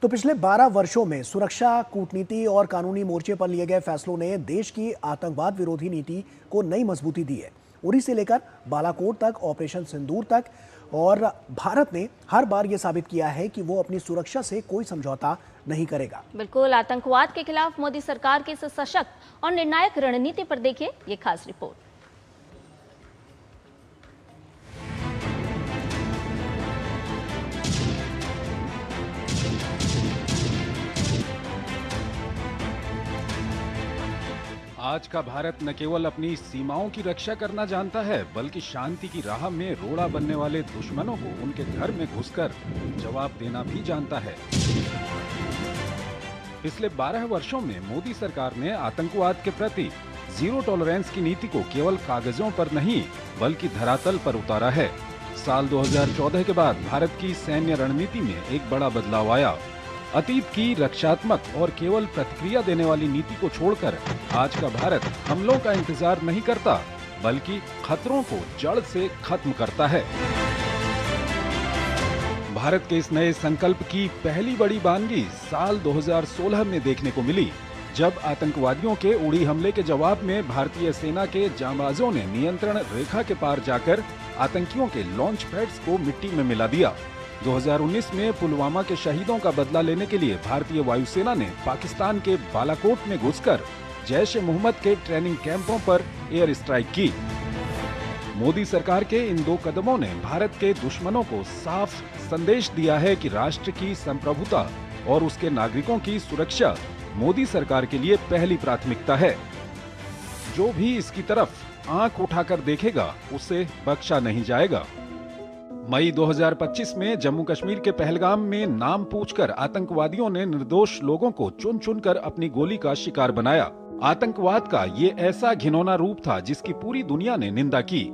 तो पिछले 12 वर्षों में सुरक्षा, कूटनीति और कानूनी मोर्चे पर लिए गए फैसलों ने देश की आतंकवाद विरोधी नीति को नई मजबूती दी है। उरी से लेकर बालाकोट तक, ऑपरेशन सिंदूर तक, और भारत ने हर बार यह साबित किया है कि वो अपनी सुरक्षा से कोई समझौता नहीं करेगा। बिल्कुल, आतंकवाद के खिलाफ मोदी सरकार की इस सशक्त और निर्णायक रणनीति पर देखिए ये खास रिपोर्ट। आज का भारत न केवल अपनी सीमाओं की रक्षा करना जानता है, बल्कि शांति की राह में रोड़ा बनने वाले दुश्मनों को उनके घर में घुसकर जवाब देना भी जानता है। पिछले 12 वर्षों में मोदी सरकार ने आतंकवाद के प्रति जीरो टॉलरेंस की नीति को केवल कागजों पर नहीं, बल्कि धरातल पर उतारा है। साल 2014 के बाद भारत की सैन्य रणनीति में एक बड़ा बदलाव आया। अतीत की रक्षात्मक और केवल प्रतिक्रिया देने वाली नीति को छोड़कर आज का भारत हमलों का इंतजार नहीं करता, बल्कि खतरों को जड़ से खत्म करता है। भारत के इस नए संकल्प की पहली बड़ी बानगी साल 2016 में देखने को मिली, जब आतंकवादियों के उड़ी हमले के जवाब में भारतीय सेना के जांबाजों ने नियंत्रण रेखा के पार जाकर आतंकियों के लॉन्च पैड्स को मिट्टी में मिला दिया। 2019 में पुलवामा के शहीदों का बदला लेने के लिए भारतीय वायुसेना ने पाकिस्तान के बालाकोट में घुसकर जैश ए मोहम्मद के ट्रेनिंग कैंपों पर एयर स्ट्राइक की। मोदी सरकार के इन दो कदमों ने भारत के दुश्मनों को साफ संदेश दिया है कि राष्ट्र की संप्रभुता और उसके नागरिकों की सुरक्षा मोदी सरकार के लिए पहली प्राथमिकता है। जो भी इसकी तरफ आंख उठाकर देखेगा, उसे बख्शा नहीं जाएगा। मई 2025 में जम्मू कश्मीर के पहलगाम में नाम पूछकर आतंकवादियों ने निर्दोष लोगों को चुन चुनकर अपनी गोली का शिकार बनाया। आतंकवाद का ये ऐसा घिनौना रूप था जिसकी पूरी दुनिया ने निंदा की।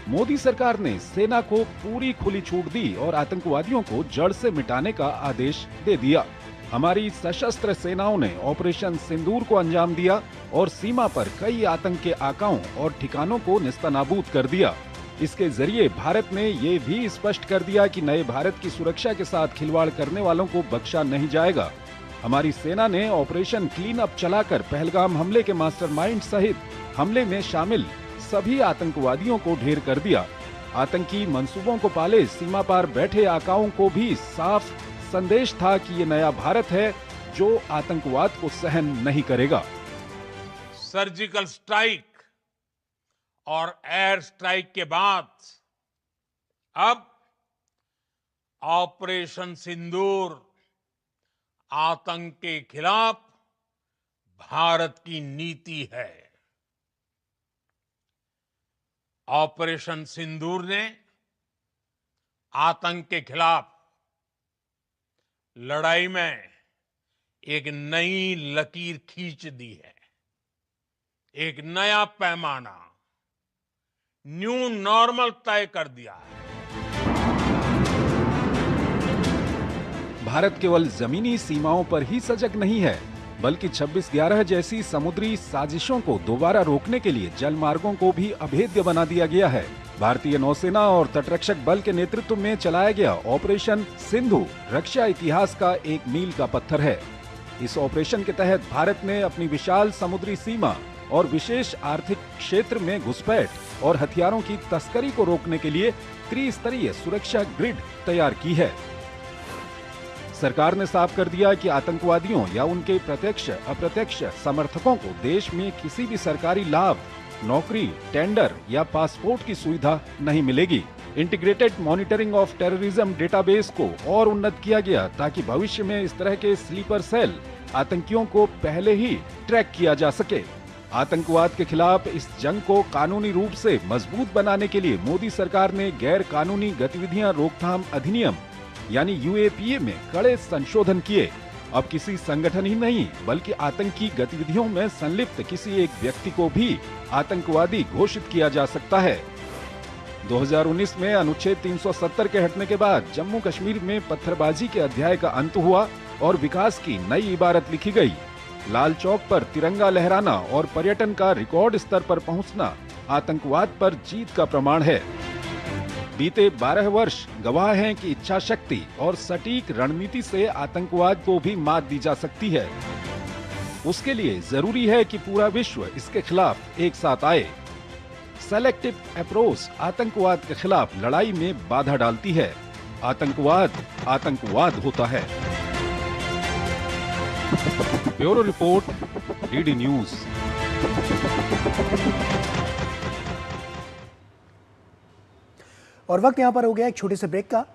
मोदी सरकार ने सेना को पूरी खुली छूट दी और आतंकवादियों को जड़ से मिटाने का आदेश दे दिया। हमारी सशस्त्र सेनाओं ने ऑपरेशन सिंदूर को अंजाम दिया और सीमा पर कई आतंक के आकाओं और ठिकानों को नेस्तनाबूद कर दिया। इसके जरिए भारत ने ये भी स्पष्ट कर दिया कि नए भारत की सुरक्षा के साथ खिलवाड़ करने वालों को बख्शा नहीं जाएगा। हमारी सेना ने ऑपरेशन क्लीन अप चलाकर पहलगाम हमले के मास्टरमाइंड सहित हमले में शामिल सभी आतंकवादियों को ढेर कर दिया। आतंकी मंसूबों को पाले सीमा पार बैठे आकाओं को भी साफ संदेश था कि ये नया भारत है जो आतंकवाद को सहन नहीं करेगा। सर्जिकल स्ट्राइक और एयर स्ट्राइक के बाद अब ऑपरेशन सिंदूर आतंक के खिलाफ भारत की नीति है। ऑपरेशन सिंदूर ने आतंक के खिलाफ लड़ाई में एक नई लकीर खींच दी है, एक नया पैमाना, न्यू नॉर्मल तय कर दिया है। भारत केवल जमीनी सीमाओं पर ही सजग नहीं है, बल्कि 26/11 जैसी समुद्री साजिशों को दोबारा रोकने के लिए जल मार्गों को भी अभेद्य बना दिया गया है। भारतीय नौसेना और तटरक्षक बल के नेतृत्व में चलाया गया ऑपरेशन सिंधु रक्षा इतिहास का एक मील का पत्थर है। इस ऑपरेशन के तहत भारत ने अपनी विशाल समुद्री सीमा और विशेष आर्थिक क्षेत्र में घुसपैठ और हथियारों की तस्करी को रोकने के लिए त्रिस्तरीय सुरक्षा ग्रिड तैयार की है। सरकार ने साफ कर दिया कि आतंकवादियों या उनके प्रत्यक्ष अप्रत्यक्ष समर्थकों को देश में किसी भी सरकारी लाभ, नौकरी, टेंडर या पासपोर्ट की सुविधा नहीं मिलेगी। Integrated monitoring of terrorism database को और उन्नत किया गया ताकि भविष्य में इस तरह के स्लीपर सेल आतंकियों को पहले ही ट्रैक किया जा सके। आतंकवाद के खिलाफ इस जंग को कानूनी रूप से मजबूत बनाने के लिए मोदी सरकार ने गैर कानूनी गतिविधियां रोकथाम अधिनियम यानी यूएपीए में कड़े संशोधन किए। अब किसी संगठन ही नहीं, बल्कि आतंकी गतिविधियों में संलिप्त किसी एक व्यक्ति को भी आतंकवादी घोषित किया जा सकता है। 2019 में अनुच्छेद 370 के हटने के बाद जम्मू कश्मीर में पत्थरबाजी के अध्याय का अंत हुआ और विकास की नई इबारत लिखी गई। लाल चौक पर तिरंगा लहराना और पर्यटन का रिकॉर्ड स्तर पर पहुंचना आतंकवाद पर जीत का प्रमाण है। बीते 12 वर्ष गवाह हैं कि इच्छा शक्ति और सटीक रणनीति से आतंकवाद को भी मात दी जा सकती है। उसके लिए जरूरी है कि पूरा विश्व इसके खिलाफ एक साथ आए। सेलेक्टिव अप्रोच आतंकवाद के खिलाफ लड़ाई में बाधा डालती है। आतंकवाद आतंकवाद होता है। Bureau report, DD news. और वक्त यहां पर हो गया एक छोटे से ब्रेक का।